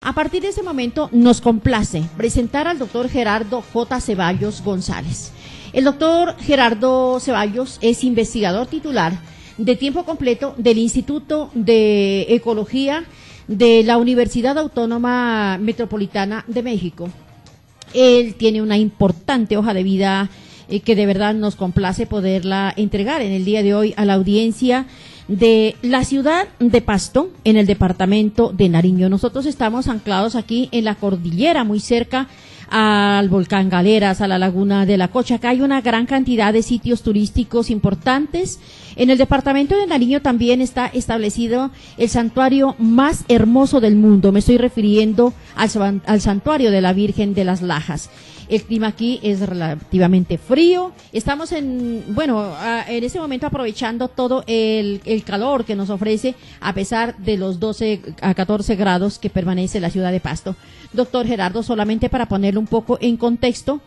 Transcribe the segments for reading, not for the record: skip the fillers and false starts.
A partir de este momento nos complace presentar al doctor Gerardo J. Ceballos González. El doctor Gerardo Ceballos es investigador titular de tiempo completo del Instituto de Ecología de la Universidad Autónoma Metropolitana de México. Él tiene una importante hoja de vida que de verdad nos complace poderla entregar en el día de hoy a la audiencia de la ciudad de Pasto, en el departamento de Nariño. Nosotros estamos anclados aquí en la cordillera, muy cerca al volcán Galeras, a la laguna de la Cocha. Acá hay una gran cantidad de sitios turísticos importantes. En el departamento de Nariño también está establecido el santuario más hermoso del mundo. Me estoy refiriendo al santuario de la Virgen de las Lajas. El clima aquí es relativamente frío. Estamos en ese momento aprovechando todo el calor que nos ofrece a pesar de los 12 a 14 grados que permanece la ciudad de Pasto. Doctor Gerardo, solamente para ponerlo un poco en contexto,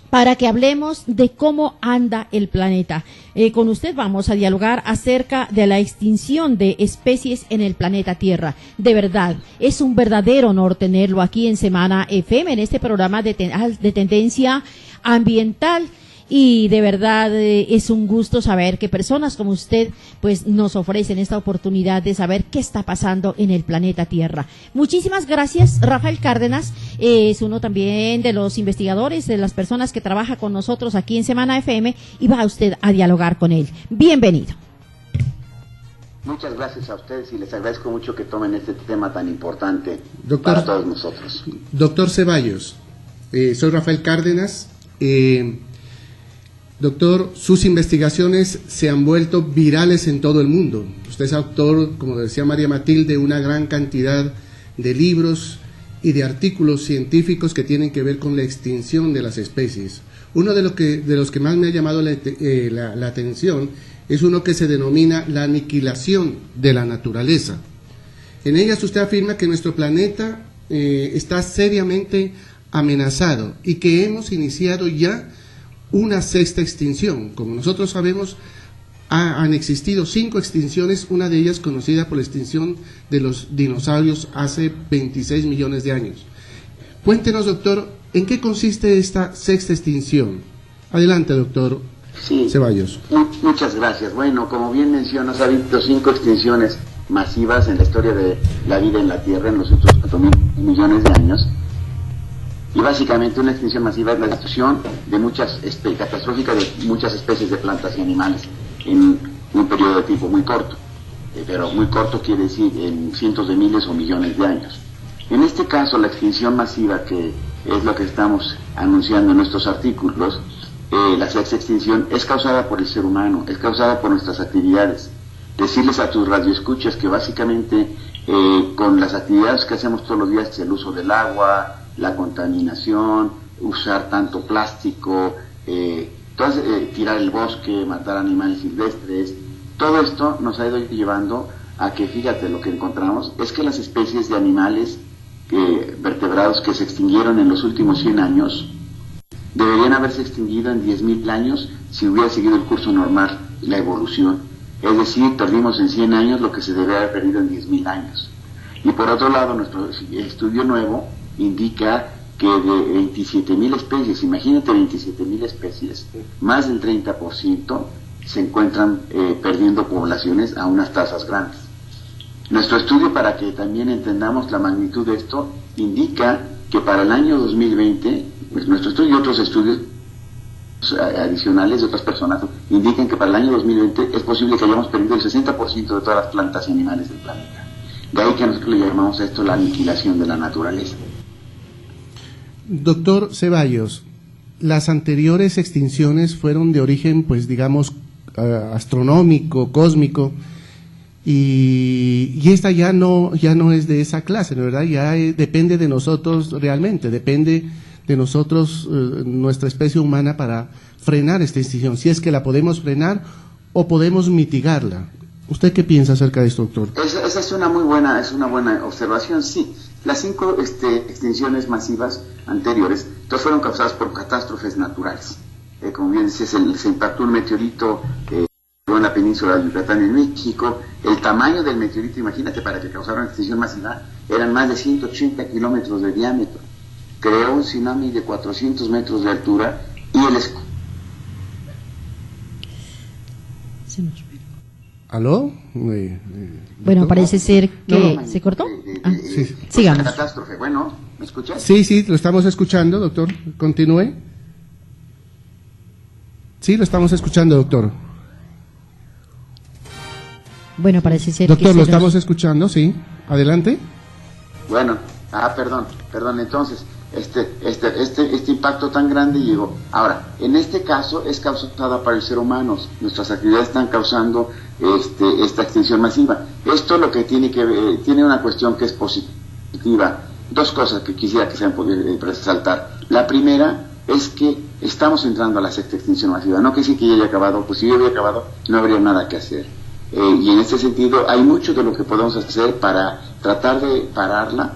para que hablemos de cómo anda el planeta. Con usted vamos a dialogar acerca de la extinción de especies en el planeta Tierra. De verdad, es un verdadero honor tenerlo aquí en Semana FM, en este programa de tendencia ambiental. Y de verdad es un gusto saber que personas como usted pues nos ofrecen esta oportunidad de saber qué está pasando en el planeta Tierra. Muchísimas gracias. Rafael Cárdenas es uno también de los investigadores, de las personas que trabaja con nosotros aquí en Semana FM, y va usted a dialogar con él. Bienvenido. Muchas gracias a ustedes y les agradezco mucho que tomen este tema tan importante para todos nosotros. Doctor Ceballos, soy Rafael Cárdenas. Doctor, sus investigaciones se han vuelto virales en todo el mundo. Usted es autor, como decía María Matilde, de una gran cantidad de libros y de artículos científicos que tienen que ver con la extinción de las especies. Uno de los que más me ha llamado la atención es uno que se denomina la aniquilación de la naturaleza. En ellas usted afirma que nuestro planeta está seriamente amenazado y que hemos iniciado ya una sexta extinción. Como nosotros sabemos, han existido 5 extinciones, una de ellas conocida por la extinción de los dinosaurios hace 26 millones de años. Cuéntenos, doctor, ¿en qué consiste esta sexta extinción? Adelante, doctor Ceballos. Muchas gracias. Bueno, como bien mencionas, ha habido 5 extinciones masivas en la historia de la vida en la Tierra en los últimos 4.000 millones de años. Y básicamente una extinción masiva es la destrucción de catastrófica de muchas especies de plantas y animales en un periodo de tiempo muy corto. Pero muy corto quiere decir en cientos de miles o millones de años. En este caso, la extinción masiva, que es lo que estamos anunciando en nuestros artículos, la sexta extinción es causada por el ser humano, es causada por nuestras actividades. Decirles a tus radioescuchas que básicamente con las actividades que hacemos todos los días, el uso del agua, la contaminación, usar tanto plástico, tirar el bosque, matar animales silvestres, todo esto nos ha ido llevando a que, fíjate, lo que encontramos es que las especies de animales vertebrados que se extinguieron en los últimos 100 años deberían haberse extinguido en 10.000 años si hubiera seguido el curso normal, la evolución. Es decir, perdimos en 100 años lo que se debería haber perdido en 10.000 años. Y por otro lado, nuestro estudio nuevo indica que de 27.000 especies, imagínate 27.000 especies, más del 30% se encuentran perdiendo poblaciones a unas tasas grandes. Nuestro estudio, para que también entendamos la magnitud de esto, indica que para el año 2020, pues nuestro estudio y otros estudios adicionales de otras personas indican que para el año 2020 es posible que hayamos perdido el 60% de todas las plantas y animales del planeta. De ahí que nosotros le llamamos a esto la aniquilación de la naturaleza. Doctor Ceballos, las anteriores extinciones fueron de origen, pues digamos, astronómico, cósmico, y esta ya no es de esa clase, ¿no? ¿Verdad? Ya depende de nosotros realmente, depende de nosotros, nuestra especie humana, para frenar esta extinción, si es que la podemos frenar o podemos mitigarla. ¿Usted qué piensa acerca de esto, doctor? Esa es una buena observación, sí. Las 5 extinciones masivas anteriores, todas fueron causadas por catástrofes naturales. Como bien dices, se impactó un meteorito en la península de Yucatán en México. El tamaño del meteorito, imagínate, para que causara una extinción masiva, eran más de 180 kilómetros de diámetro. Creó un tsunami de 400 metros de altura y el ¿Aló? Bueno, parece ser que se cortó. Sí. Sigamos. Catástrofe. Bueno, ¿me escuchas? Sí, lo estamos escuchando, doctor. Continúe. Sí, lo estamos escuchando, doctor. Bueno, parece ser Doctor, que lo estamos escuchando, sí. Adelante. Bueno, perdón, entonces, este impacto tan grande llegó. Ahora, en este caso es causada para el ser humano. Nuestras actividades están causando esta extinción masiva. Esto lo que tiene que ver, tiene una cuestión que es positiva. Dos cosas que quisiera que sean resaltar. La primera es que estamos entrando a la sexta extinción masiva. No que sí que ya haya acabado, pues si ya había acabado, no habría nada que hacer. Y en este sentido hay mucho de lo que podemos hacer para tratar de pararla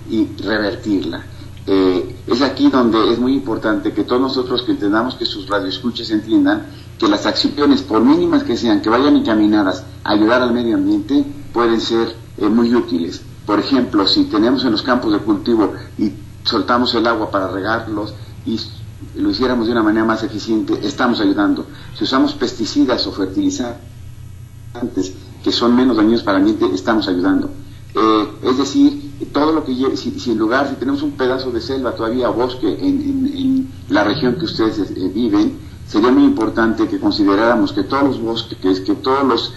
y revertirla. Es aquí donde es muy importante que todos nosotros que entendamos, que sus radioescuchas entiendan que las acciones, por mínimas que sean, que vayan encaminadas a ayudar al medio ambiente, pueden ser muy útiles. Por ejemplo, si tenemos en los campos de cultivo y soltamos el agua para regarlos y lo hiciéramos de una manera más eficiente, estamos ayudando. Si usamos pesticidas o fertilizantes que son menos dañinos para el ambiente, estamos ayudando. Es decir, todo lo que lleve, si tenemos un pedazo de selva todavía o bosque en la región que ustedes viven, sería muy importante que consideráramos que todos los bosques, que todos los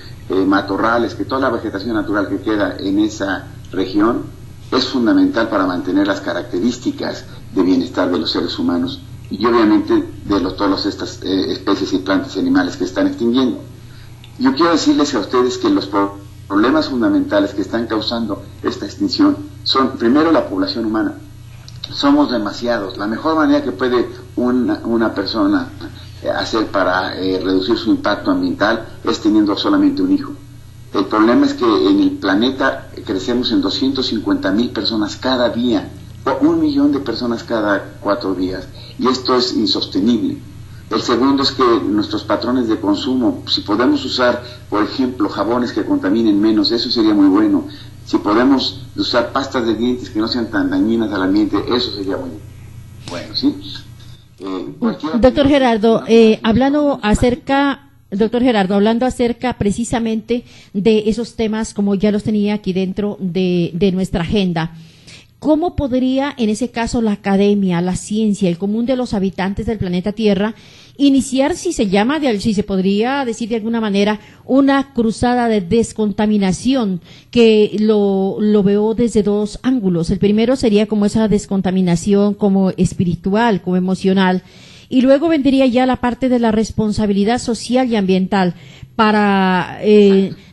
matorrales, que toda la vegetación natural que queda en esa región es fundamental para mantener las características de bienestar de los seres humanos y obviamente de todas estas especies y plantas y animales que están extinguiendo. Yo quiero decirles a ustedes que los problemas fundamentales que están causando esta extinción son, primero, la población humana. Somos demasiados. La mejor manera que puede una persona hacer para reducir su impacto ambiental es teniendo solamente un hijo. El problema es que en el planeta crecemos en 250,000 personas cada día, o 1 millón de personas cada 4 días, y esto es insostenible. El segundo es que nuestros patrones de consumo, si podemos usar, por ejemplo, jabones que contaminen menos, eso sería muy bueno. Si podemos usar pastas de dientes que no sean tan dañinas al ambiente, eso sería muy bueno, ¿sí? Doctor Gerardo, hablando acerca precisamente de esos temas, como ya los tenía aquí dentro de nuestra agenda, ¿cómo podría, en ese caso, la academia, la ciencia, el común de los habitantes del planeta Tierra, iniciar, si se podría decir de alguna manera, una cruzada de descontaminación, que lo veo desde dos ángulos? El primero sería como esa descontaminación como espiritual, como emocional, y luego vendría ya la parte de la responsabilidad social y ambiental para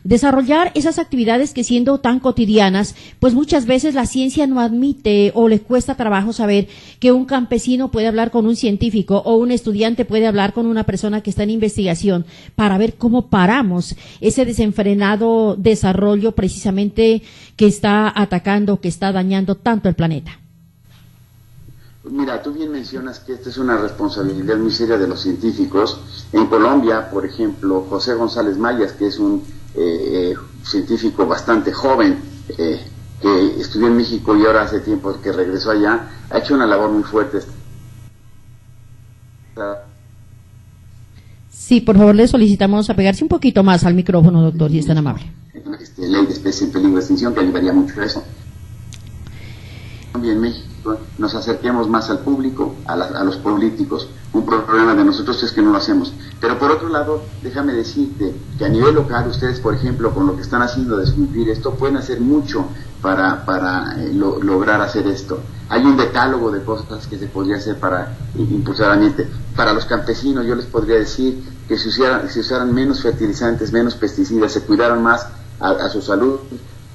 desarrollar esas actividades que, siendo tan cotidianas, pues muchas veces la ciencia no admite o le cuesta trabajo saber que un campesino puede hablar con un científico o un estudiante puede hablar con una persona que está en investigación para ver cómo paramos ese desenfrenado desarrollo precisamente que está atacando, que está dañando tanto el planeta. Mira, tú bien mencionas que esta es una responsabilidad muy seria de los científicos. En Colombia, por ejemplo, José González Mayas, que es un científico bastante joven, que estudió en México y ahora hace tiempo que regresó allá, ha hecho una labor muy fuerte. Sí, por favor, le solicitamos apegarse un poquito más al micrófono, doctor, si es tan amable. Ley de especie en peligro de extinción, que ayudaría mucho a eso. También en México nos acerquemos más al público, a los políticos. Un problema de nosotros es que no lo hacemos. Pero por otro lado, déjame decirte que a nivel local, ustedes, por ejemplo, con lo que están haciendo de descumplir esto, pueden hacer mucho para lograr hacer esto. Hay un decálogo de cosas que se podría hacer para impulsar el ambiente. Para los campesinos, yo les podría decir que si usaran menos fertilizantes, menos pesticidas, se cuidaran más a su salud,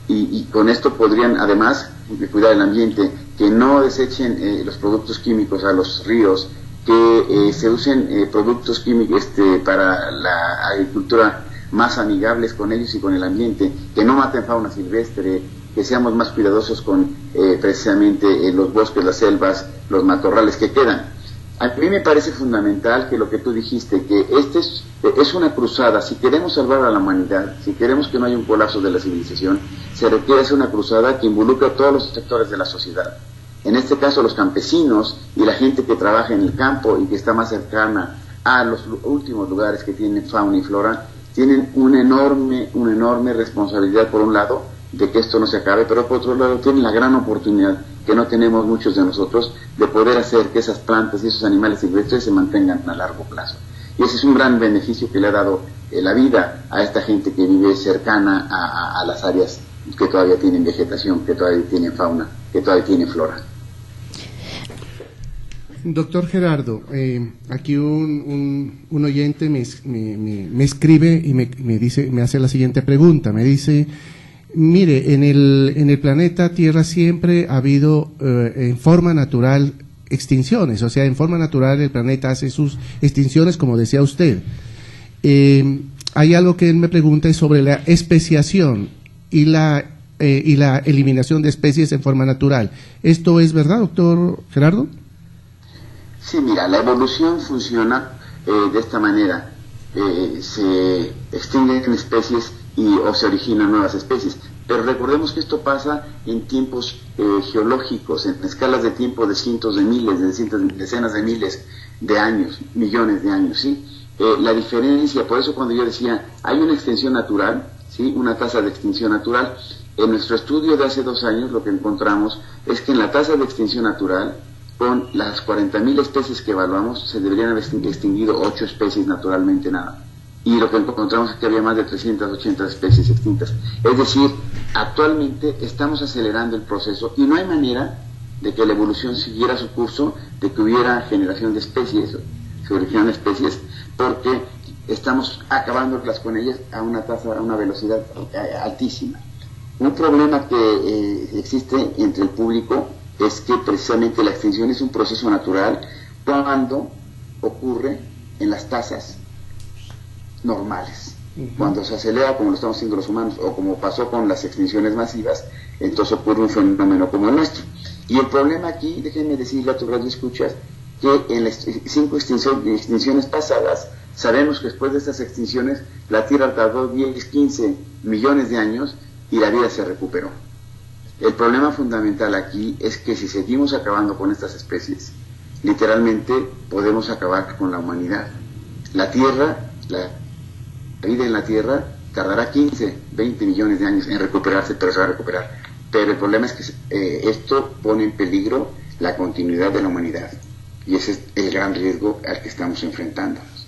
y con esto podrían, además de cuidar el ambiente, que no desechen los productos químicos a los ríos, que se usen productos químicos para la agricultura más amigables con ellos y con el ambiente, que no maten fauna silvestre, que seamos más cuidadosos con precisamente los bosques, las selvas, los matorrales que quedan. A mí me parece fundamental que lo que tú dijiste, que es una cruzada. Si queremos salvar a la humanidad, si queremos que no haya un colapso de la civilización, se requiere hacer una cruzada que involucre a todos los sectores de la sociedad. En este caso, los campesinos y la gente que trabaja en el campo y que está más cercana a los últimos lugares que tienen fauna y flora, tienen una enorme responsabilidad, por un lado, de que esto no se acabe, pero por otro lado tienen la gran oportunidad que no tenemos muchos de nosotros de poder hacer que esas plantas y esos animales silvestres se mantengan a largo plazo. Y ese es un gran beneficio que le ha dado la vida a esta gente que vive cercana a las áreas que todavía tienen vegetación, que todavía tienen fauna, que todavía tienen flora. Doctor Gerardo, aquí un oyente me escribe y me hace la siguiente pregunta. Me dice: mire, en el planeta Tierra siempre ha habido en forma natural extinciones, o sea, en forma natural el planeta hace sus extinciones, como decía usted. Hay algo que él me pregunta es sobre la especiación y la eliminación de especies en forma natural. ¿Esto es verdad, doctor Gerardo? Sí, mira, la evolución funciona de esta manera. Se extinguen especies o se originan nuevas especies. Pero recordemos que esto pasa en tiempos geológicos, en escalas de tiempo de cientos de miles, decenas de miles de años, millones de años, ¿sí? La diferencia, por eso cuando yo decía, hay una extinción natural, ¿sí? Una tasa de extinción natural. En nuestro estudio de hace 2 años lo que encontramos es que en la tasa de extinción natural, con las 40.000 especies que evaluamos, se deberían haber extinguido 8 especies naturalmente, nada. Y lo que encontramos es que había más de 380 especies extintas. Es decir, actualmente estamos acelerando el proceso y no hay manera de que la evolución siguiera su curso, de que hubiera generación de especies, se originan especies, porque estamos acabándolas con ellas a una tasa, a una velocidad altísima. Un problema que existe entre el público es que precisamente la extinción es un proceso natural cuando ocurre en las tasas normales. Cuando se acelera, como lo estamos haciendo los humanos, o como pasó con las extinciones masivas, entonces ocurre un fenómeno como el nuestro. Y el problema aquí, déjenme decirle a tu radio escuchas, que en las 5 extinciones pasadas, sabemos que después de estas extinciones, la Tierra tardó 10, 15 millones de años y la vida se recuperó. El problema fundamental aquí es que si seguimos acabando con estas especies, literalmente podemos acabar con la humanidad. La Tierra, la vida en la Tierra tardará 15, 20 millones de años en recuperarse, pero se va a recuperar. Pero el problema es que esto pone en peligro la continuidad de la humanidad. Y ese es el gran riesgo al que estamos enfrentándonos.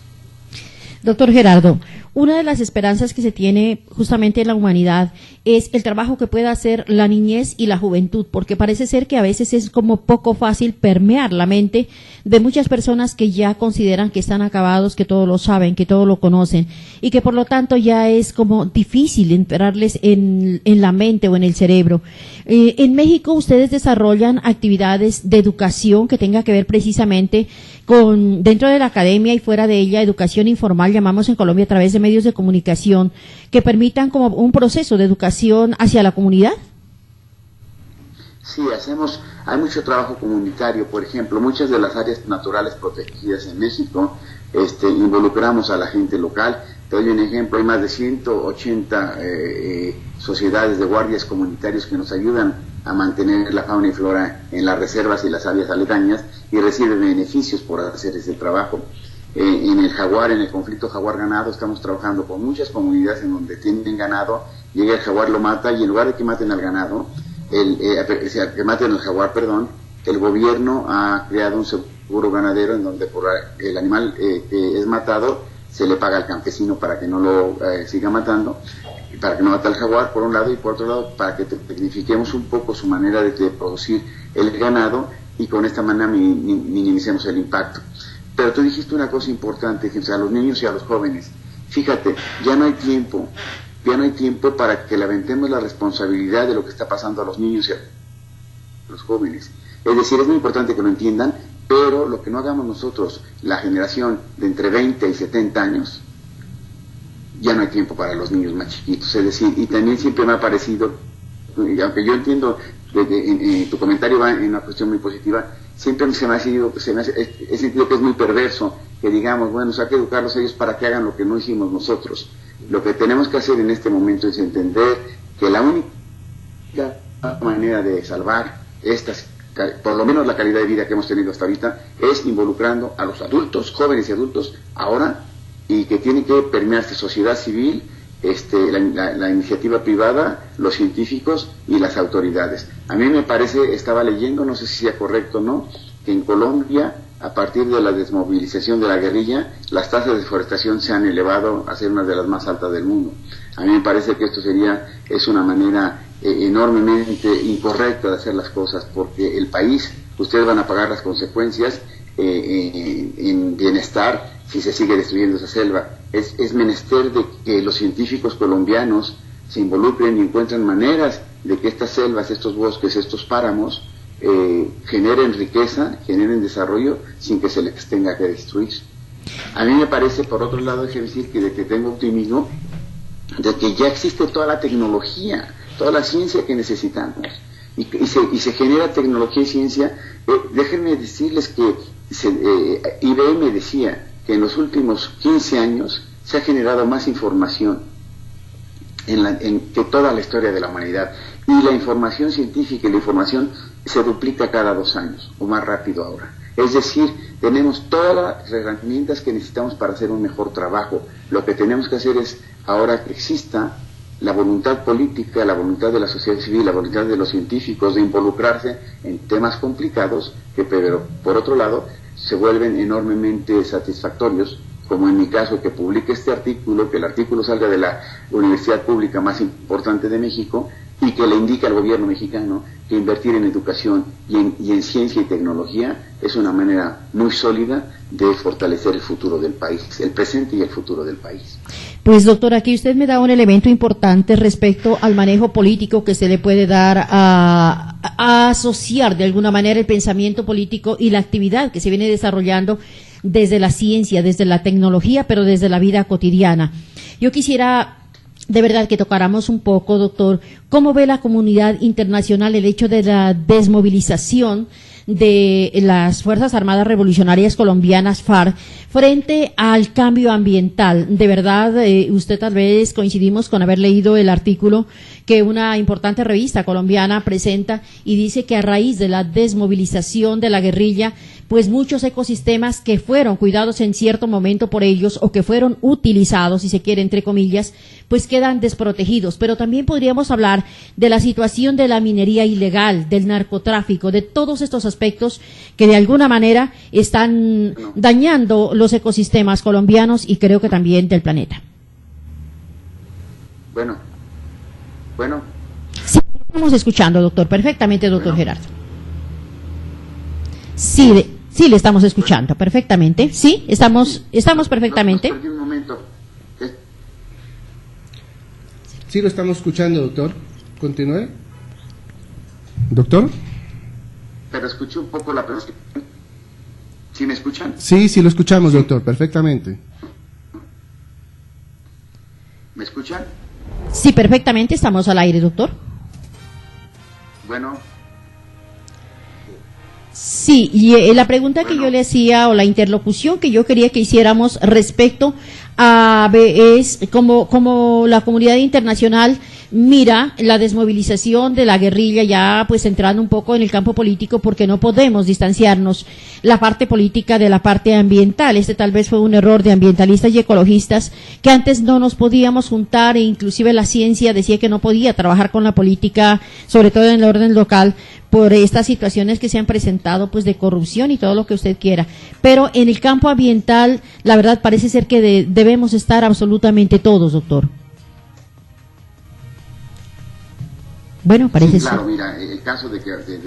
Doctor Gerardo, una de las esperanzas que se tiene justamente en la humanidad es el trabajo que pueda hacer la niñez y la juventud, porque parece ser que a veces es como poco fácil permear la mente de muchas personas que ya consideran que están acabados, que todo lo saben, que todo lo conocen, y que por lo tanto ya es como difícil entrarles en la mente o en el cerebro. En México ustedes desarrollan actividades de educación que tenga que ver precisamente con, dentro de la academia y fuera de ella, educación informal, llamamos en Colombia, a través de medios de comunicación que permitan como un proceso de educación hacia la comunidad. Sí, hay mucho trabajo comunitario. Por ejemplo, muchas de las áreas naturales protegidas en México involucramos a la gente local. Te doy un ejemplo, hay más de 180 sociedades de guardias comunitarios que nos ayudan a mantener la fauna y flora en las reservas y las áreas aledañas y reciben beneficios por hacer ese trabajo. En el jaguar, en el conflicto jaguar-ganado, estamos trabajando con muchas comunidades en donde tienen ganado, llega el jaguar, lo mata, y en lugar de que maten al ganado, que maten al jaguar, el gobierno ha creado un seguro ganadero en donde por el animal que es matado se le paga al campesino para que no lo siga matando, para que no mate al jaguar, por un lado, y por otro lado, para que tecnifiquemos un poco su manera de producir el ganado y con esta manera minimicemos el impacto. Pero tú dijiste una cosa importante, a los niños y a los jóvenes. Fíjate, ya no hay tiempo para que le aventemos la responsabilidad de lo que está pasando a los niños y a los jóvenes. Es decir, es muy importante que lo entiendan, pero lo que no hagamos nosotros, la generación de entre 20 y 70 años, ya no hay tiempo para los niños más chiquitos. Es decir, y también siempre me ha parecido, y aunque yo entiendo tu comentario va en una cuestión muy positiva. Siempre he sentido que es muy perverso que digamos, bueno, hay que educarlos a ellos para que hagan lo que no hicimos nosotros. Lo que tenemos que hacer en este momento es entender que la única manera de salvar por lo menos la calidad de vida que hemos tenido hasta ahorita, es involucrando a los adultos, jóvenes y adultos, ahora, y que tiene que permearse sociedad civil, la iniciativa privada, los científicos y las autoridades. A mí me parece, estaba leyendo, no sé si sea correcto o no, que en Colombia, a partir de la desmovilización de la guerrilla, las tasas de deforestación se han elevado a ser una de las más altas del mundo. A mí me parece que esto es una manera enormemente incorrecta de hacer las cosas, porque el país, ustedes van a pagar las consecuencias en bienestar si se sigue destruyendo esa selva. Es menester de que los científicos colombianos se involucren y encuentren maneras de que estas selvas, estos bosques, estos páramos generen riqueza, generen desarrollo sin que se les tenga que destruir. A mí me parece, por otro lado, déjeme decir que tengo optimismo de que ya existe toda la tecnología, toda la ciencia que necesitamos, y se genera tecnología y ciencia. Déjenme decirles que IBM decía que en los últimos 15 años se ha generado más información que toda la historia de la humanidad, y la información científica y la información se duplica cada 2 años, o más rápido ahora. Es decir, tenemos todas las herramientas que necesitamos para hacer un mejor trabajo. Lo que tenemos que hacer es, ahora que exista la voluntad política, la voluntad de la sociedad civil, la voluntad de los científicos de involucrarse en temas complicados, pero por otro lado se vuelven enormemente satisfactorios, como en mi caso, que publique este artículo, que el artículo salga de la universidad pública más importante de México, y que le indique al gobierno mexicano que invertir en educación y en ciencia y tecnología es una manera muy sólida de fortalecer el futuro del país, el presente y el futuro del país. Pues doctor, aquí usted me da un elemento importante respecto al manejo político que se le puede dar a asociar de alguna manera el pensamiento político y la actividad que se viene desarrollando desde la ciencia, desde la tecnología, pero desde la vida cotidiana. Yo quisiera de verdad que tocáramos un poco, doctor, cómo ve la comunidad internacional el hecho de la desmovilización de las Fuerzas Armadas Revolucionarias Colombianas, FARC, frente al cambio ambiental. De verdad, usted tal vez coincidimos con haber leído el artículo que una importante revista colombiana presenta y dice que a raíz de la desmovilización de la guerrilla, pues muchos ecosistemas que fueron cuidados en cierto momento por ellos o que fueron utilizados, si se quiere, entre comillas, pues quedan desprotegidos. Pero también podríamos hablar de la situación de la minería ilegal, del narcotráfico, de todos estos aspectos que de alguna manera están dañando los ecosistemas colombianos y creo que también del planeta. Bueno. Sí, estamos escuchando, doctor, perfectamente, doctor Gerardo. Sí, le estamos escuchando perfectamente. Sí, estamos perfectamente. Un momento. Sí, lo estamos escuchando, doctor. Continúe. Doctor. Pero escuché un poco la pregunta. ¿Sí me escuchan? Sí, lo escuchamos, doctor, perfectamente. ¿Me escuchan? Sí, perfectamente, estamos al aire, doctor. Bueno. Sí, y la pregunta que yo le hacía o la interlocución que yo quería que hiciéramos respecto a es como la comunidad internacional mira la desmovilización de la guerrilla, ya pues entrando un poco en el campo político, porque no podemos distanciarnos la parte política de la parte ambiental. Este tal vez fue un error de ambientalistas y ecologistas, que antes no nos podíamos juntar, e inclusive la ciencia decía que no podía trabajar con la política, sobre todo en el orden local, por estas situaciones que se han presentado, pues de corrupción y todo lo que usted quiera. Pero en el campo ambiental, la verdad parece ser que debemos estar absolutamente todos, doctor. Bueno, parece ser. Claro, mira, el caso de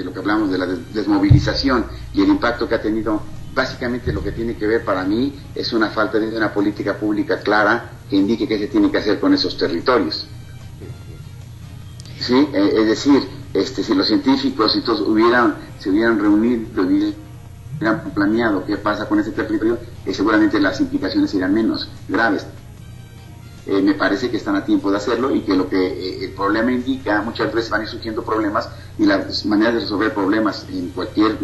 lo que hablamos de la desmovilización y el impacto que ha tenido, básicamente lo que tiene que ver para mí es una falta de una política pública clara que indique qué se tiene que hacer con esos territorios. Sí, es decir, si los científicos y todos se hubieran reunido, hubieran planeado qué pasa con ese territorio, seguramente las implicaciones serían menos graves. Me parece que están a tiempo de hacerlo y que lo que el problema indica, muchas veces van a ir surgiendo problemas y la manera de resolver problemas en cualquier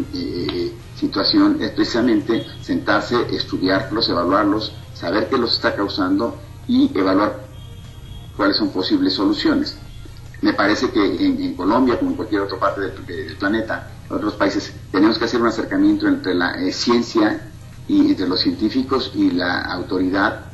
situación es precisamente sentarse, estudiarlos, evaluarlos, saber qué los está causando y evaluar cuáles son posibles soluciones. Me parece que en Colombia, como en cualquier otra parte del planeta, en otros países, tenemos que hacer un acercamiento entre la ciencia y entre los científicos y la autoridad,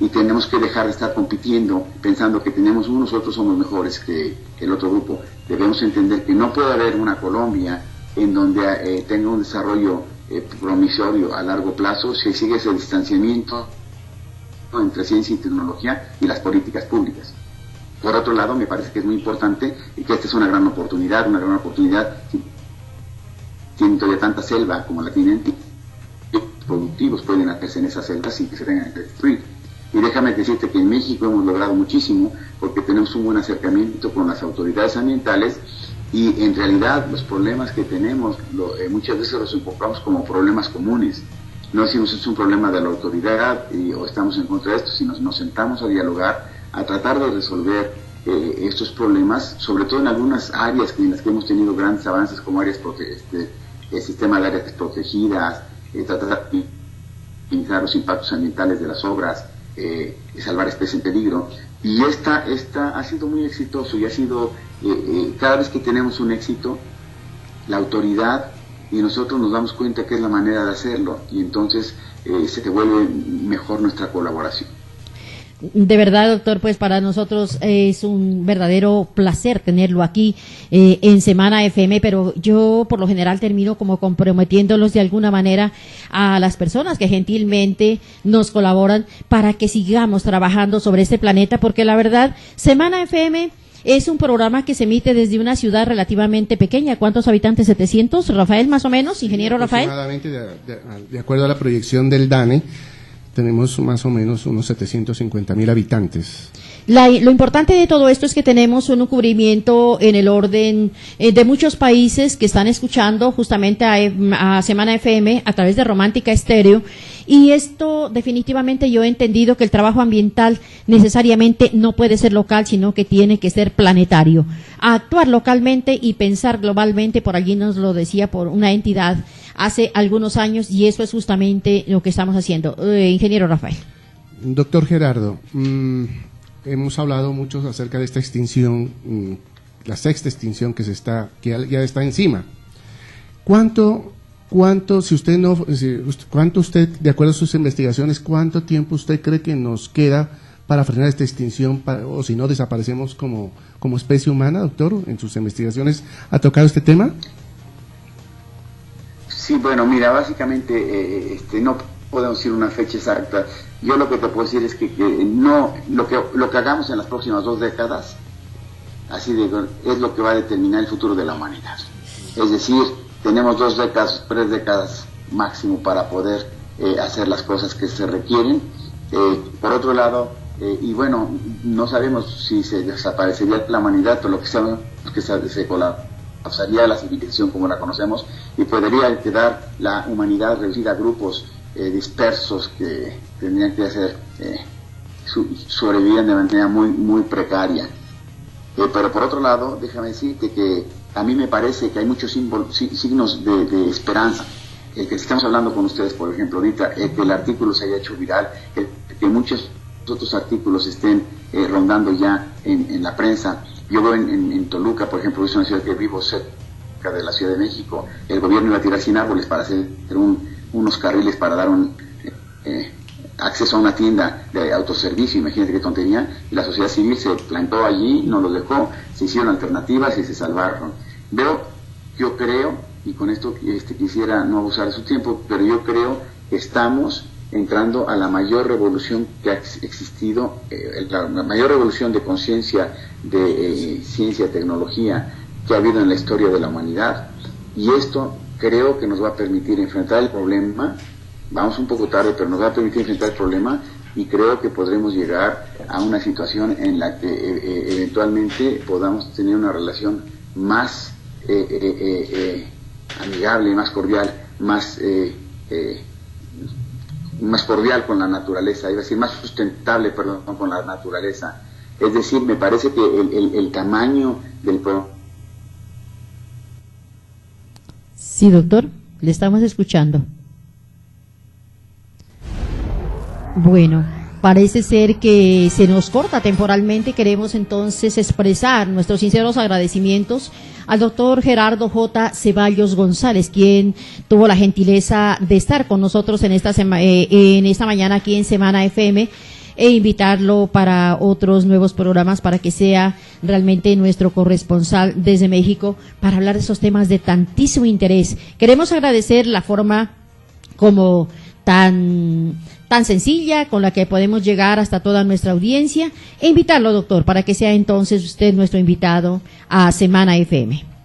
y tenemos que dejar de estar compitiendo pensando que nosotros somos mejores que el otro grupo. Debemos entender que no puede haber una Colombia en donde tenga un desarrollo promisorio a largo plazo si sigue ese distanciamiento entre ciencia y tecnología y las políticas públicas. Por otro lado, me parece que es muy importante y que esta es una gran oportunidad, si tienen todavía tanta selva como la tienen, productivos pueden hacerse en esas selvas sin que se tengan que destruir. Y déjame decirte que en México hemos logrado muchísimo porque tenemos un buen acercamiento con las autoridades ambientales, y en realidad los problemas que tenemos muchas veces los enfocamos como problemas comunes. No decimos es un problema de la autoridad o estamos en contra de esto, sino nos sentamos a dialogar, a tratar de resolver estos problemas, sobre todo en algunas áreas en las que hemos tenido grandes avances, como áreas el sistema de áreas protegidas, tratar de minimizar los impactos ambientales de las obras, salvar especies en peligro. Y esta ha sido muy exitoso, y ha sido, cada vez que tenemos un éxito, la autoridad y nosotros nos damos cuenta que es la manera de hacerlo, y entonces se vuelve mejor nuestra colaboración. De verdad, doctor, pues para nosotros es un verdadero placer tenerlo aquí en Semana FM, pero yo por lo general termino como comprometiéndolos de alguna manera a las personas que gentilmente nos colaboran para que sigamos trabajando sobre este planeta, porque la verdad, Semana FM es un programa que se emite desde una ciudad relativamente pequeña. ¿Cuántos habitantes? 700, Rafael, más o menos, ingeniero Rafael. Aproximadamente, de acuerdo a la proyección del DANE, tenemos más o menos unos 750.000 habitantes. Lo importante de todo esto es que tenemos un cubrimiento en el orden de muchos países que están escuchando justamente a Semana FM a través de Romántica Estéreo, y esto definitivamente yo he entendido que el trabajo ambiental necesariamente no puede ser local, sino que tiene que ser planetario. Actuar localmente y pensar globalmente, por allí nos lo decía por una entidad hace algunos años, y eso es justamente lo que estamos haciendo. Ingeniero Rafael. Doctor Gerardo, hemos hablado mucho acerca de esta extinción, la sexta extinción que ya está encima. ¿Cuánto, usted, de acuerdo a sus investigaciones, cuánto tiempo usted cree que nos queda para frenar esta extinción, o si no desaparecemos como especie humana, doctor? ¿En sus investigaciones ha tocado este tema? Sí, bueno, mira, básicamente no podemos decir una fecha exacta. Yo lo que te puedo decir es que no, lo que hagamos en las próximas 2 décadas, es lo que va a determinar el futuro de la humanidad. Es decir, tenemos 2 décadas, 3 décadas máximo para poder hacer las cosas que se requieren. Por otro lado, y bueno, no sabemos si se desaparecería la humanidad, pero lo que sabemos es que se colapsaría la civilización como la conocemos, y podría quedar la humanidad reducida a grupos dispersos que tendrían que hacer sobrevivir de manera muy, muy precaria. Pero por otro lado, déjame decirte que a mí me parece que hay muchos signos de esperanza. El que estamos hablando con ustedes, por ejemplo, ahorita, que el artículo se haya hecho viral, que muchos otros artículos estén rondando ya en la prensa. Yo veo en Toluca, por ejemplo, es una ciudad que vivo cerca de la Ciudad de México, el gobierno iba a tirar 100 árboles para hacer unos carriles para dar acceso a una tienda de autoservicio, imagínate qué tontería, y la sociedad civil se plantó allí, no los dejó, se hicieron alternativas y se salvaron. Yo creo, y con esto quisiera no abusar de su tiempo, pero yo creo que estamos entrando a la mayor revolución que ha existido, la mayor revolución de conciencia, de ciencia, tecnología que ha habido en la historia de la humanidad, y esto creo que nos va a permitir enfrentar el problema. Vamos un poco tarde, pero nos va a permitir enfrentar el problema, y creo que podremos llegar a una situación en la que eventualmente podamos tener una relación más amigable, más cordial, más cordial con la naturaleza, iba a decir más sustentable, perdón, con la naturaleza. Es decir, me parece que el tamaño del problema Sí, doctor, le estamos escuchando. Bueno, parece ser que se nos corta temporalmente. Queremos entonces expresar nuestros sinceros agradecimientos al doctor Gerardo J. Ceballos González, quien tuvo la gentileza de estar con nosotros en esta mañana aquí en Semana FM, e invitarlo para otros nuevos programas para que sea realmente nuestro corresponsal desde México para hablar de esos temas de tantísimo interés. Queremos agradecer la forma como tan sencilla con la que podemos llegar hasta toda nuestra audiencia e invitarlo, doctor, para que sea entonces usted nuestro invitado a Semana FM.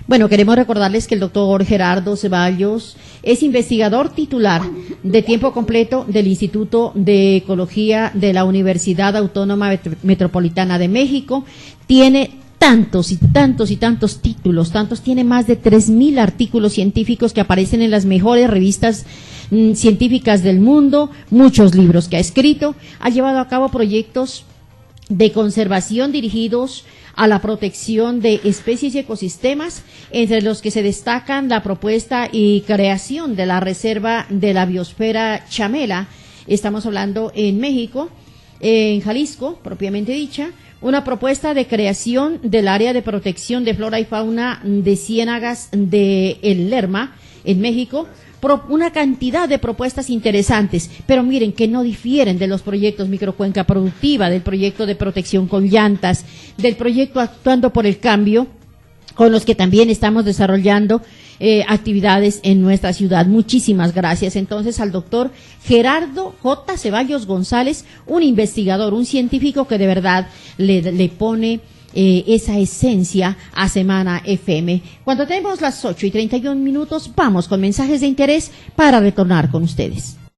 Bueno, queremos recordarles que el doctor Gerardo Ceballos es investigador titular de tiempo completo del Instituto de Ecología de la Universidad Autónoma Metropolitana de México. Tiene tantos y tantos y tantos títulos, tiene más de 3,000 artículos científicos que aparecen en las mejores revistas científicas del mundo, muchos libros que ha escrito, ha llevado a cabo proyectos de conservación dirigidos a la protección de especies y ecosistemas, entre los que se destacan la propuesta y creación de la Reserva de la Biosfera Chamela. Estamos hablando en México, en Jalisco, propiamente dicha, una propuesta de creación del área de protección de flora y fauna de ciénagas de El Lerma, en México, una cantidad de propuestas interesantes, pero miren que no difieren de los proyectos Microcuenca Productiva, del proyecto de protección con llantas, del proyecto Actuando por el Cambio, con los que también estamos desarrollando actividades en nuestra ciudad. Muchísimas gracias entonces al doctor Gerardo J. Ceballos González, un investigador, un científico que de verdad le pone esa esencia a Semana FM. Cuando tenemos las 8:31, vamos con mensajes de interés para retornar con ustedes.